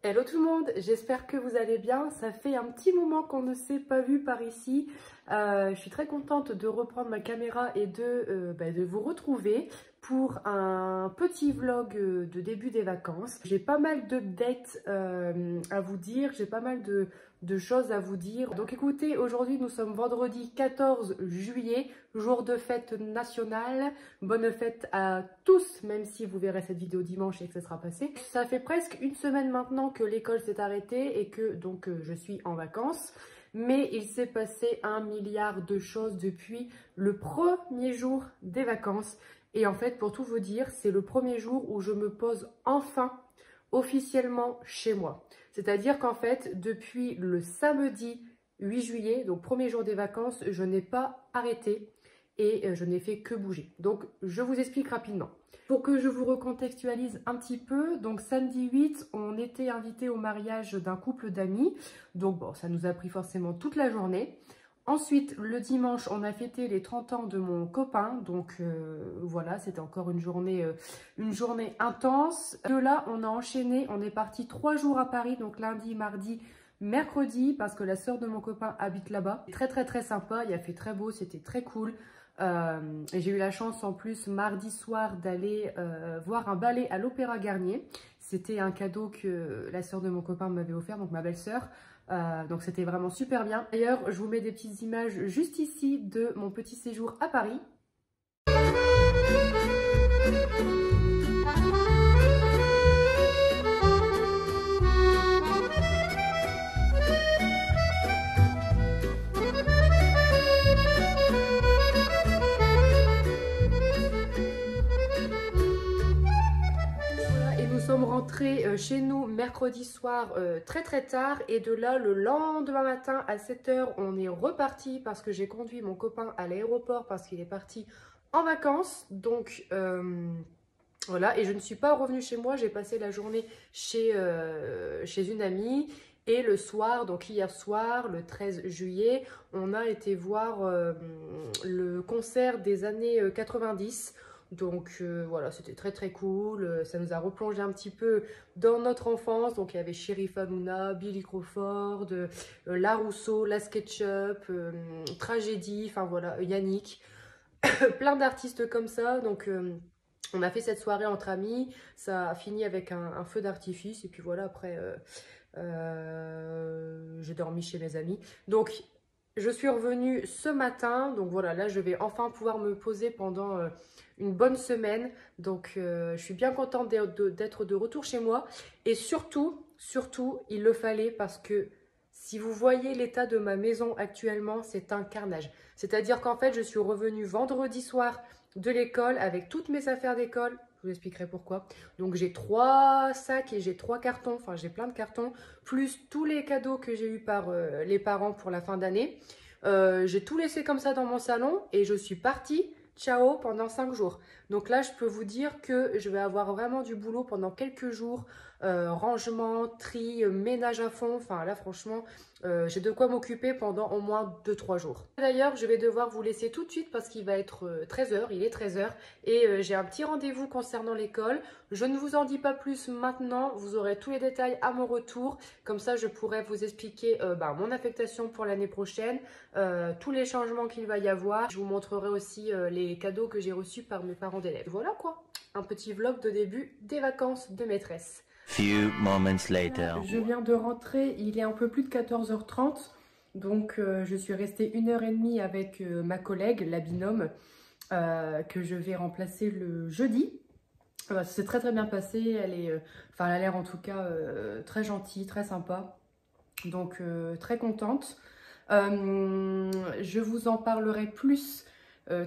Hello tout le monde, j'espère que vous allez bien. Ça fait un petit moment qu'on ne s'est pas vu par ici. Je suis très contente de reprendre ma caméra et de vous retrouver pour un petit vlog de début des vacances. J'ai pas mal d'updates à vous dire, j'ai pas mal de choses à vous dire. Donc écoutez, aujourd'hui nous sommes vendredi 14 juillet, jour de fête nationale. Bonne fête à tous, même si vous verrez cette vidéo dimanche et que ça sera passé. Ça fait presque une semaine maintenant que l'école s'est arrêtée et que donc je suis en vacances. Mais il s'est passé 1 milliard de choses depuis le premier jour des vacances. Et en fait, pour tout vous dire, c'est le premier jour où je me pose enfin officiellement chez moi. C'est-à-dire qu'en fait, depuis le samedi 8 juillet, donc premier jour des vacances, je n'ai pas arrêté et je n'ai fait que bouger. Donc, je vous explique rapidement. Pour que je vous recontextualise un petit peu, donc samedi 8, on était invité au mariage d'un couple d'amis. Donc bon, ça nous a pris forcément toute la journée. Ensuite, le dimanche, on a fêté les 30 ans de mon copain. Donc voilà, c'était encore une journée intense. De là, on a enchaîné, on est parti 3 jours à Paris, donc lundi, mardi, mercredi, parce que la sœur de mon copain habite là-bas. Très sympa, il a fait très beau, c'était très cool. Et j'ai eu la chance en plus mardi soir d'aller voir un ballet à l'Opéra Garnier. C'était un cadeau que la sœur de mon copain m'avait offert, donc ma belle-sœur. Donc c'était vraiment super bien. D'ailleurs, je vous mets des petites images juste ici de mon petit séjour à Paris. Rentré chez nous mercredi soir très tard et de là le lendemain matin à 7 h on est reparti parce que j'ai conduit mon copain à l'aéroport parce qu'il est parti en vacances. Donc voilà, et je ne suis pas revenue chez moi, j'ai passé la journée chez une amie. Et le soir, donc hier soir, le 13 juillet, on a été voir le concert des années 90. Donc voilà, c'était très cool. Ça nous a replongé un petit peu dans notre enfance. Donc il y avait Shérif Hanouna, Billy Crawford, La Rousseau, La SketchUp, Tragédie, enfin voilà, Yannick. Plein d'artistes comme ça. Donc on a fait cette soirée entre amis. Ça a fini avec un feu d'artifice. Et puis voilà, après j'ai dormi chez mes amis. Donc je suis revenue ce matin, donc voilà, là je vais enfin pouvoir me poser pendant une bonne semaine. Donc je suis bien contente d'être de retour chez moi. Et surtout, il le fallait parce que si vous voyez l'état de ma maison actuellement, c'est un carnage. C'est-à-dire qu'en fait, je suis revenue vendredi soir de l'école avec toutes mes affaires d'école. Je vous expliquerai pourquoi. Donc j'ai 3 sacs et j'ai 3 cartons, enfin j'ai plein de cartons, plus tous les cadeaux que j'ai eu par les parents pour la fin d'année. J'ai tout laissé comme ça dans mon salon et je suis partie, ciao, pendant 5 jours. Donc là, je peux vous dire que je vais avoir vraiment du boulot pendant quelques jours. Rangement, tri, ménage à fond. Enfin là, franchement, j'ai de quoi m'occuper pendant au moins 2-3 jours. D'ailleurs, je vais devoir vous laisser tout de suite parce qu'il va être 13 h, il est 13 h et j'ai un petit rendez-vous concernant l'école. Je ne vous en dis pas plus maintenant, vous aurez tous les détails à mon retour. Comme ça, je pourrai vous expliquer mon affectation pour l'année prochaine, tous les changements qu'il va y avoir. Je vous montrerai aussi les cadeaux que j'ai reçus par mes parents d'élèves. Voilà quoi, un petit vlog de début des vacances de maîtresse. Few moments later. Je viens de rentrer, il est un peu plus de 14 h 30. Donc je suis restée 1 h 30 avec ma collègue, la binôme, que je vais remplacer le jeudi. C'est très bien passé, elle a l'air en tout cas très gentille, très sympa. Donc très contente. Je vous en parlerai plus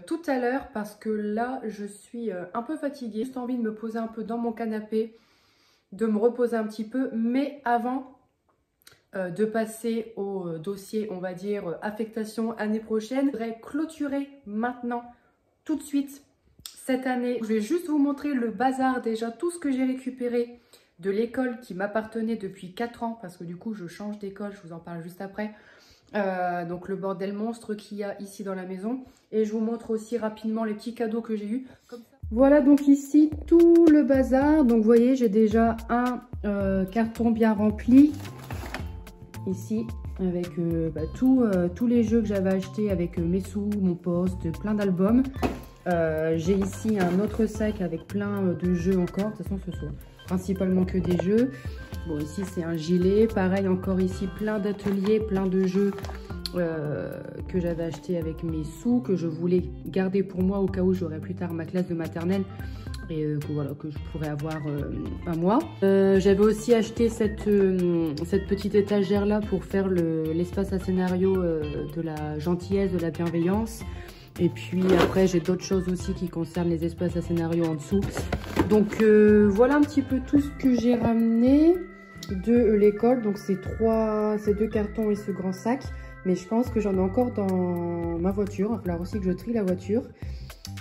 tout à l'heure parce que là je suis un peu fatiguée. J'ai juste envie de me poser un peu dans mon canapé, de me reposer un petit peu, mais avant de passer au dossier, on va dire, affectation année prochaine, je voudrais clôturer maintenant, tout de suite, cette année. Je vais juste vous montrer le bazar déjà, tout ce que j'ai récupéré de l'école qui m'appartenait depuis 4 ans, parce que du coup, je change d'école, je vous en parle juste après. Donc le bordel monstre qu'il y a ici dans la maison. Et je vous montre aussi rapidement les petits cadeaux que j'ai eus. Comme ça. Voilà donc ici tout le bazar. Donc vous voyez, j'ai déjà un carton bien rempli ici avec tous les jeux que j'avais achetés avec mes sous, mon poste, plein d'albums. J'ai ici un autre sac avec plein de jeux encore. De toute façon, ce sont principalement que des jeux. Bon, ici c'est un gilet. Pareil, encore ici plein d'ateliers, plein de jeux que j'avais acheté avec mes sous, que je voulais garder pour moi au cas où j'aurai plus tard ma classe de maternelle et que je pourrais avoir à moi. J'avais aussi acheté cette petite étagère là pour faire l'espace à scénario de la gentillesse, de la bienveillance. Et puis après j'ai d'autres choses aussi qui concernent les espaces à scénario en dessous. Donc voilà un petit peu tout ce que j'ai ramené de l'école. Donc ces deux cartons et ce grand sac. Mais je pense que j'en ai encore dans ma voiture. Il va falloir aussi que je trie la voiture.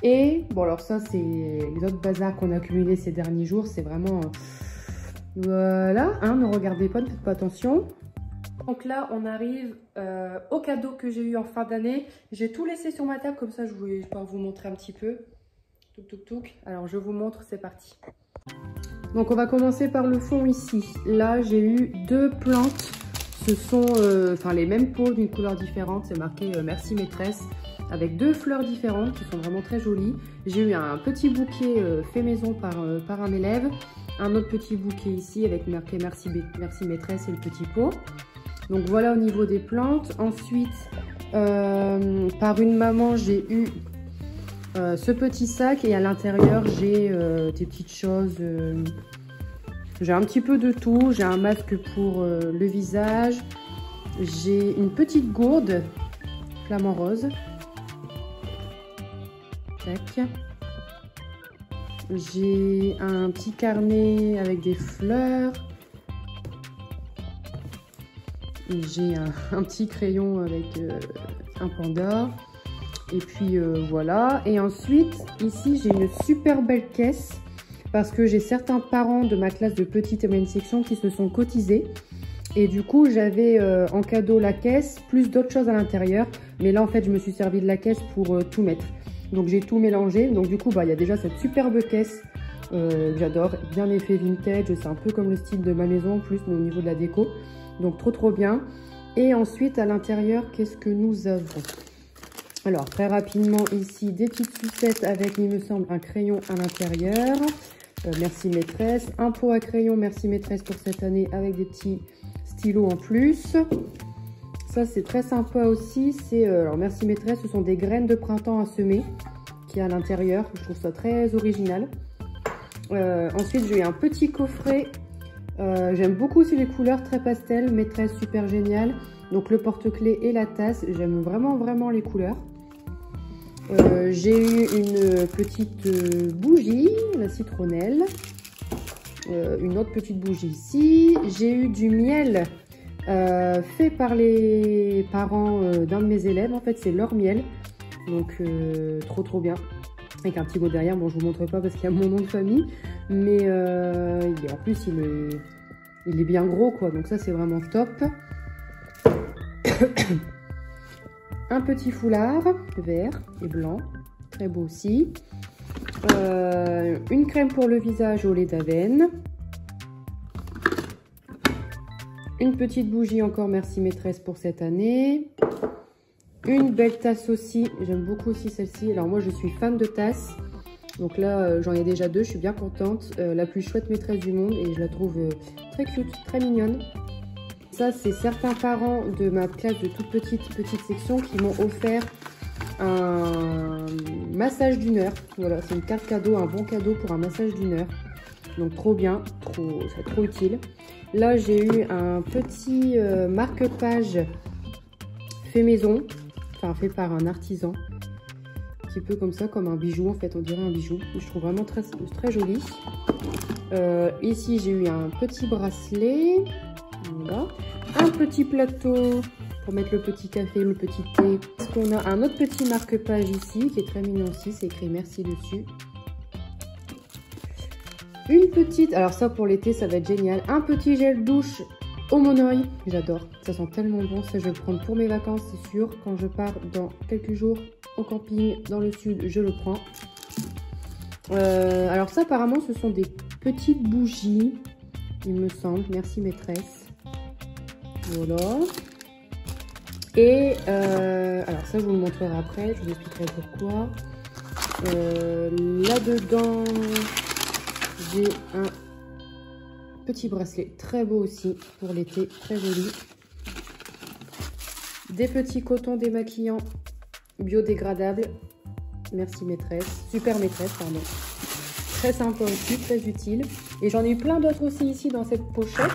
Et bon, alors ça, c'est les autres bazars qu'on a accumulés ces derniers jours. C'est vraiment... voilà, hein, ne regardez pas, ne faites pas attention. Donc là, on arrive au cadeau que j'ai eu en fin d'année. J'ai tout laissé sur ma table, comme ça, je voulais vous montrer un petit peu. Touc, touc, touc. Alors, je vous montre, c'est parti. Donc, on va commencer par le fond ici. Là, j'ai eu 2 plantes. Ce sont les mêmes pots d'une couleur différente, c'est marqué merci maîtresse, avec 2 fleurs différentes qui sont vraiment très jolies. J'ai eu un petit bouquet fait maison par un élève, un autre petit bouquet ici avec marqué merci maîtresse et le petit pot. Donc voilà au niveau des plantes. Ensuite, par une maman, j'ai eu ce petit sac et à l'intérieur, j'ai des petites choses... J'ai un petit peu de tout, j'ai un masque pour le visage, j'ai une petite gourde flamant rose, tac. J'ai un petit carnet avec des fleurs, j'ai un petit crayon avec un panda, et puis voilà. Et ensuite, ici j'ai une super belle caisse. Parce que j'ai certains parents de ma classe de petite et moyenne section qui se sont cotisés. Et du coup, j'avais en cadeau la caisse, plus d'autres choses à l'intérieur. Mais là, en fait, je me suis servi de la caisse pour tout mettre. Donc, j'ai tout mélangé. Donc, du coup, il y a déjà cette superbe caisse que j'adore. Bien effet vintage. C'est un peu comme le style de ma maison en plus, mais au niveau de la déco. Donc, trop bien. Et ensuite, à l'intérieur, qu'est-ce que nous avons? Alors, très rapidement, ici, des petites sucettes avec, il me semble, un crayon à l'intérieur. Merci maîtresse, un pot à crayon merci maîtresse pour cette année avec des petits stylos en plus. Ça c'est très sympa aussi, c'est alors merci maîtresse, ce sont des graines de printemps à semer qui est à l'intérieur, je trouve ça très original. Ensuite j'ai eu un petit coffret, j'aime beaucoup aussi les couleurs très pastel, maîtresse super génial. Donc le porte-clés et la tasse, j'aime vraiment les couleurs. J'ai eu une petite bougie, la citronnelle, une autre petite bougie ici. J'ai eu du miel fait par les parents d'un de mes élèves. En fait, c'est leur miel, donc trop bien. Avec un petit mot derrière, bon je vous montre pas parce qu'il y a mon nom de famille, mais en plus il est bien gros quoi, donc ça c'est vraiment top. Un petit foulard vert et blanc, très beau aussi. Une crème pour le visage au lait d'avenne. Une petite bougie encore, merci maîtresse pour cette année. Une belle tasse aussi, j'aime beaucoup aussi celle-ci. Alors moi je suis fan de tasses. Donc là j'en ai déjà 2, je suis bien contente. La plus chouette maîtresse du monde et je la trouve très cute, très mignonne. Ça, c'est certains parents de ma classe de toute petite section qui m'ont offert un massage d'1 heure. Voilà, c'est une carte cadeau, un bon cadeau pour un massage d'1 heure. Donc trop bien, c'est trop utile. Là, j'ai eu un petit marque-page fait maison, enfin fait par un artisan. Un petit peu comme ça, comme un bijou en fait, on dirait un bijou. Je trouve vraiment très joli. Ici, j'ai eu un petit bracelet. Voilà. Un petit plateau pour mettre le petit café, le petit thé. Parce qu'on a un autre petit marque-page ici qui est très mignon aussi, c'est écrit merci dessus. Une petite, alors ça pour l'été ça va être génial, un petit gel douche au monoï, j'adore, ça sent tellement bon, ça je vais le prendre pour mes vacances c'est sûr, quand je pars dans quelques jours au camping dans le sud je le prends. Alors ça, apparemment, ce sont des petites bougies, il me semble. Merci, maîtresse. Voilà. Et alors ça, je vous le montrerai après. Je vous expliquerai pourquoi. Là-dedans, j'ai un petit bracelet très beau aussi pour l'été, très joli. Des petits cotons démaquillants biodégradables. Merci maîtresse, super maîtresse, pardon. Très sympa aussi, très utile. Et j'en ai eu plein d'autres aussi ici dans cette pochette.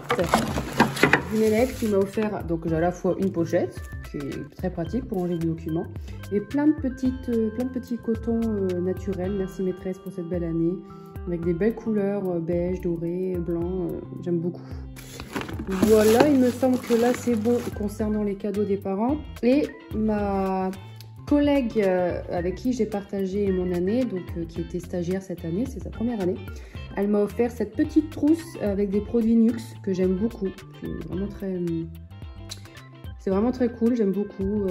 Une élève qui m'a offert donc à la fois une pochette, qui est très pratique pour ranger des documents, et plein de petits cotons naturels. Merci maîtresse pour cette belle année, avec des belles couleurs beige, doré, blanc. J'aime beaucoup. Voilà, il me semble que là c'est bon concernant les cadeaux des parents. Et ma collègue avec qui j'ai partagé mon année, donc qui était stagiaire cette année, c'est sa première année, elle m'a offert cette petite trousse avec des produits Nuxe que j'aime beaucoup. C'est vraiment très cool, j'aime beaucoup.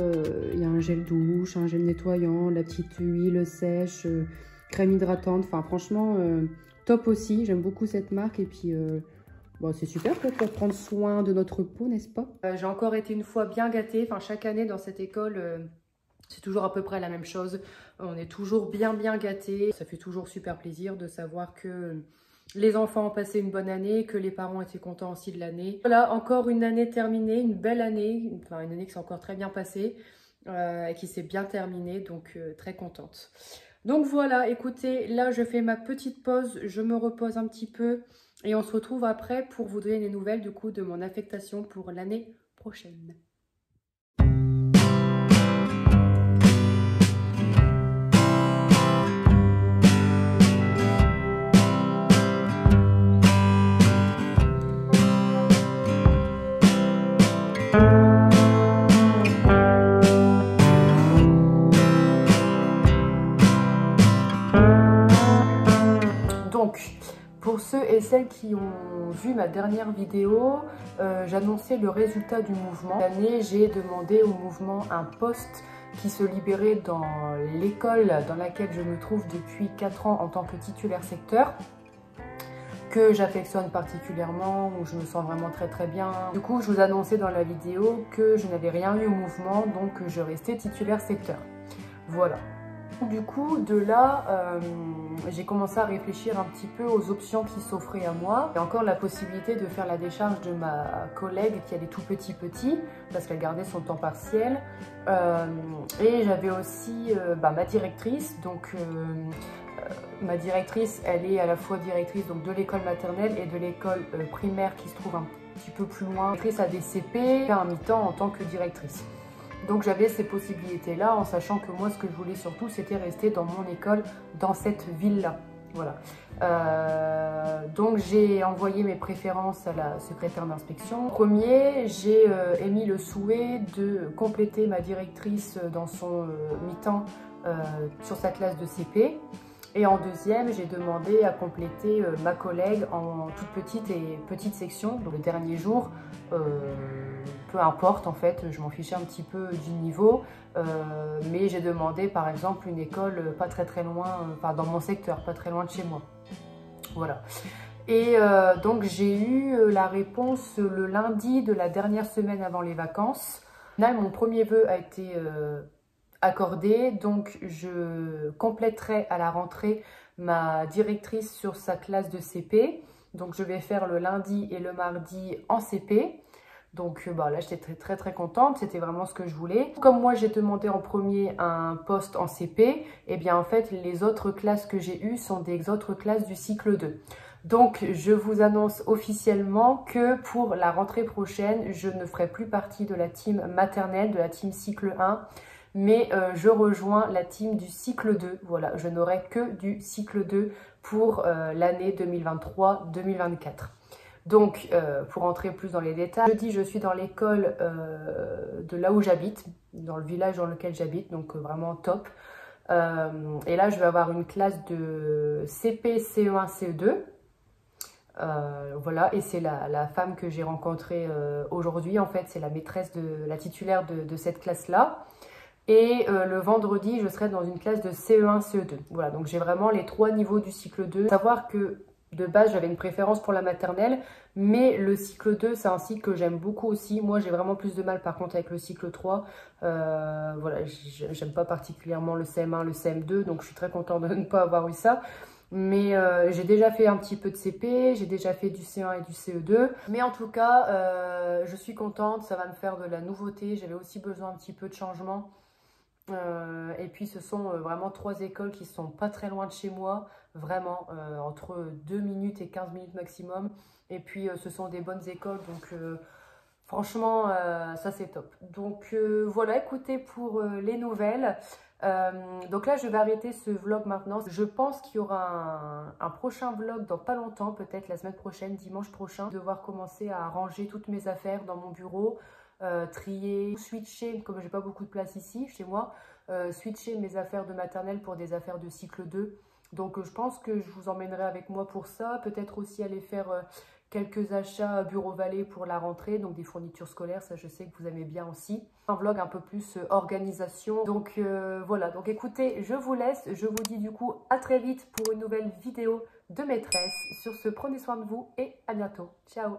Il y a un gel douche, un gel nettoyant, la petite huile sèche, crème hydratante. Enfin franchement, top aussi. J'aime beaucoup cette marque et puis bon, c'est super pour prendre soin de notre peau, n'est-ce pas? J'ai encore été une fois bien gâtée. Enfin chaque année dans cette école, c'est toujours à peu près la même chose. On est toujours bien gâtés. Ça fait toujours super plaisir de savoir que les enfants ont passé une bonne année, que les parents étaient contents aussi de l'année. Voilà, encore une année terminée, une belle année, enfin une année qui s'est encore très bien passée et qui s'est bien terminée, donc très contente. Donc voilà, écoutez, là je fais ma petite pause, je me repose un petit peu et on se retrouve après pour vous donner des nouvelles du coup de mon affectation pour l'année prochaine. Pour ceux et celles qui ont vu ma dernière vidéo, j'annonçais le résultat du mouvement. Cette année, j'ai demandé au mouvement un poste qui se libérait dans l'école dans laquelle je me trouve depuis 4 ans en tant que titulaire secteur, que j'affectionne particulièrement, où je me sens vraiment très bien. Du coup, je vous annonçais dans la vidéo que je n'avais rien eu au mouvement, donc je restais titulaire secteur. Voilà. Du coup, de là, j'ai commencé à réfléchir un petit peu aux options qui s'offraient à moi. Il y a encore la possibilité de faire la décharge de ma collègue qui a des tout petits, parce qu'elle gardait son temps partiel. Et j'avais aussi ma directrice. Donc, ma directrice, elle est à la fois directrice donc, de l'école maternelle et de l'école primaire qui se trouve un petit peu plus loin. Directrice a des CP, à un mi-temps en tant que directrice. Donc j'avais ces possibilités-là en sachant que moi ce que je voulais surtout c'était rester dans mon école, dans cette ville-là. Voilà. Donc j'ai envoyé mes préférences à la secrétaire d'inspection. Premier, j'ai émis le souhait de compléter ma directrice dans son mi-temps sur sa classe de CP. Et en deuxième, j'ai demandé à compléter ma collègue en toute petite section. Donc le dernier jour, peu importe en fait, je m'en fichais un petit peu du niveau. Mais j'ai demandé par exemple une école pas très loin, enfin dans mon secteur, pas très loin de chez moi. Voilà. Et donc j'ai eu la réponse le lundi de la dernière semaine avant les vacances. Là, mon premier vœu a été accordé, donc je compléterai à la rentrée ma directrice sur sa classe de CP. Donc je vais faire le lundi et le mardi en CP. Donc là j'étais très contente, c'était vraiment ce que je voulais. Comme moi j'ai demandé en premier un poste en CP, et bien en fait les autres classes que j'ai eues sont des autres classes du cycle 2. Donc je vous annonce officiellement que pour la rentrée prochaine, je ne ferai plus partie de la team maternelle, de la team cycle 1, mais je rejoins la team du cycle 2. Voilà, je n'aurai que du cycle 2 pour l'année 2023-2024. Donc, pour entrer plus dans les détails, jeudi, je suis dans l'école de là où j'habite, dans le village dans lequel j'habite, donc vraiment top. Et là, je vais avoir une classe de CP, CE1, CE2. Voilà, et c'est la femme que j'ai rencontrée aujourd'hui, en fait, c'est la maîtresse la titulaire de cette classe-là. Et le vendredi, je serai dans une classe de CE1, CE2. Voilà, donc j'ai vraiment les 3 niveaux du cycle 2. Savoir que de base, j'avais une préférence pour la maternelle, mais le cycle 2, c'est un cycle que j'aime beaucoup aussi. Moi, j'ai vraiment plus de mal par contre avec le cycle 3. Voilà, j'aime pas particulièrement le CM1, le CM2, donc je suis très contente de ne pas avoir eu ça. Mais j'ai déjà fait un petit peu de CP, j'ai déjà fait du C1 et du CE2. Mais en tout cas, je suis contente, ça va me faire de la nouveauté. J'avais aussi besoin un petit peu de changement. Et puis ce sont vraiment 3 écoles qui sont pas très loin de chez moi, vraiment entre 2 minutes et 15 minutes maximum. Et puis ce sont des bonnes écoles, donc franchement ça c'est top. Donc voilà, écoutez pour les nouvelles. Donc là je vais arrêter ce vlog maintenant. Je pense qu'il y aura un prochain vlog dans pas longtemps, peut-être la semaine prochaine, dimanche prochain. Je vais devoir commencer à ranger toutes mes affaires dans mon bureau. Trier, switcher, comme j'ai pas beaucoup de place ici chez moi, switcher mes affaires de maternelle pour des affaires de cycle 2. Donc je pense que je vous emmènerai avec moi pour ça, peut-être aussi aller faire quelques achats Bureau Vallée pour la rentrée, donc des fournitures scolaires, ça je sais que vous aimez bien aussi. Un vlog un peu plus organisation, donc voilà, donc écoutez, je vous laisse, je vous dis du coup à très vite pour une nouvelle vidéo de maîtresse. Sur ce, prenez soin de vous et à bientôt, ciao.